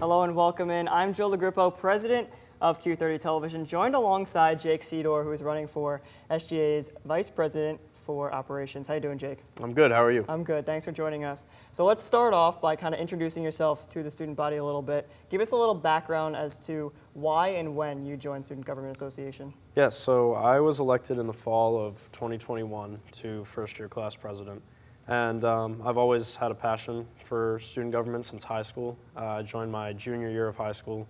Hello and welcome in. I'm Joe LaGrippo, president of Q30 Television, joined alongside Jake Cedor, who is running for SGA's vice president for operations. How you doing, Jake? I'm good. How are you? I'm good. Thanks for joining us. So let's start off by kind of introducing yourself to the student body a little bit. Give us a little background as to why and when you joined Student Government Association. Yes, so I was elected in the fall of 2021 to first-year class president. And I've always had a passion for student government since high school. I joined my junior year of high school,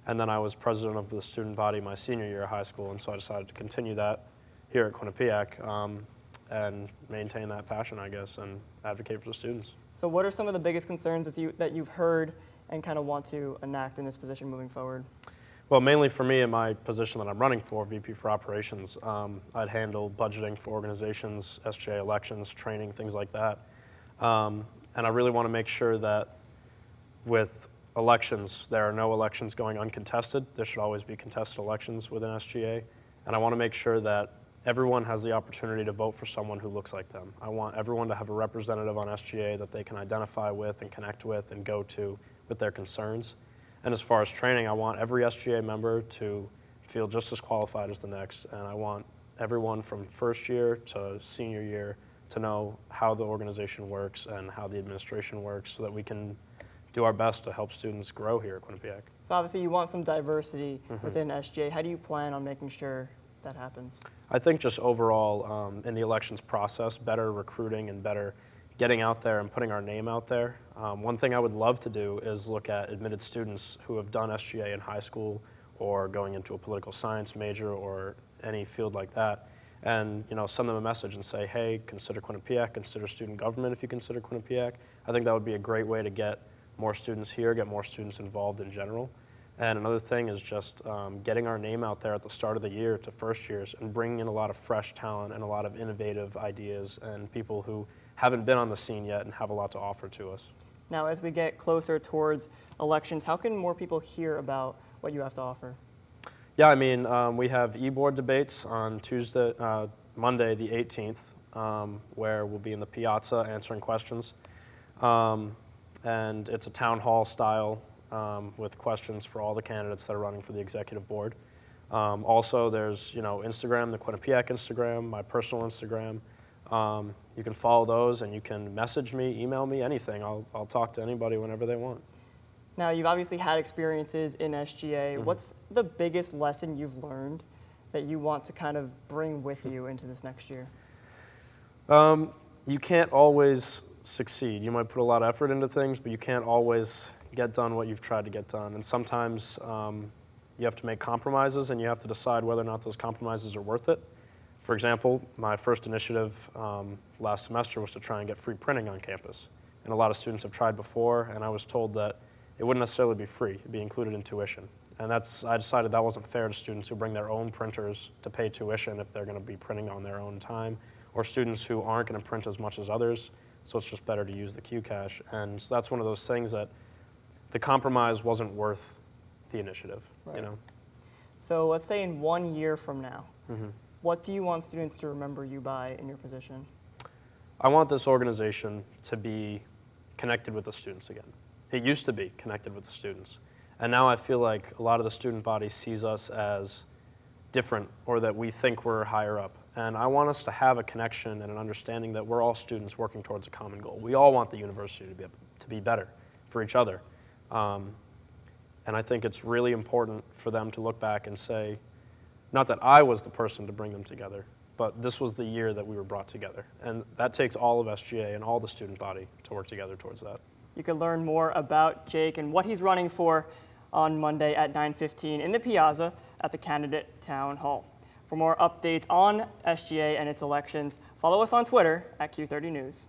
and then I was president of the student body my senior year of high school, and so I decided to continue that here at Quinnipiac and maintain that passion, I guess, and advocate for the students. So what are some of the biggest concerns that you've heard and kind of want to enact in this position moving forward? Well, mainly for me in my position that I'm running for, VP for Operations, I'd handle budgeting for organizations, SGA elections, training, things like that. And I really want to make sure that with elections, there are no elections going uncontested. There should always be contested elections within SGA. And I want to make sure that everyone has the opportunity to vote for someone who looks like them. I want everyone to have a representative on SGA that they can identify with and connect with and go to with their concerns. And as far as training, I want every SGA member to feel just as qualified as the next, and I want everyone from first year to senior year to know how the organization works and how the administration works so that we can do our best to help students grow here at Quinnipiac. So obviously you want some diversity within SGA. How do you plan on making sure that happens? I think just overall in the elections process, better recruiting and better getting out there and putting our name out there. One thing I would love to do is look at admitted students who have done SGA in high school or going into a political science major or any field like that, and send them a message and say, hey, consider Quinnipiac, consider student government if you consider Quinnipiac. I think that would be a great way to get more students here, get more students involved in general. And another thing is just getting our name out there at the start of the year to first years and bringing in a lot of fresh talent and a lot of innovative ideas and people who haven't been on the scene yet and have a lot to offer to us. Now, as we get closer towards elections, how can more people hear about what you have to offer? Yeah, I mean, we have e-board debates on Monday the 18th, where we'll be in the piazza answering questions. And it's a town hall style with questions for all the candidates that are running for the executive board. Also, there's Instagram, the Quinnipiac Instagram, my personal Instagram. You can follow those and you can message me, email me, anything. I'll talk to anybody whenever they want. Now, you've obviously had experiences in SGA. What's the biggest lesson you've learned that you want to kind of bring with you into this next year? You can't always succeed. You might put a lot of effort into things, but you can't always get done what you've tried to get done. And sometimes you have to make compromises and you have to decide whether or not those compromises are worth it. For example, my first initiative last semester was to try and get free printing on campus. And a lot of students have tried before, and I was told that it wouldn't necessarily be free, it'd be included in tuition. And I decided that wasn't fair to students who bring their own printers to pay tuition if they're going to be printing on their own time, or students who aren't going to print as much as others, so it's just better to use the Q-Cash. And so that's one of those things that the compromise wasn't worth the initiative, right. So let's say in 1 year from now, what do you want students to remember you by in your position? I want this organization to be connected with the students again. It used to be connected with the students. And now I feel like a lot of the student body sees us as different or that we think we're higher up. And I want us to have a connection and an understanding that we're all students working towards a common goal. We all want the university to be better for each other. And I think it's really important for them to look back and say, not that I was the person to bring them together, but this was the year that we were brought together. And that takes all of SGA and all the student body to work together towards that. You can learn more about Jake and what he's running for on Monday at 9:15 in the Piazza at the Candidate Town Hall. For more updates on SGA and its elections, follow us on Twitter at Q30 News.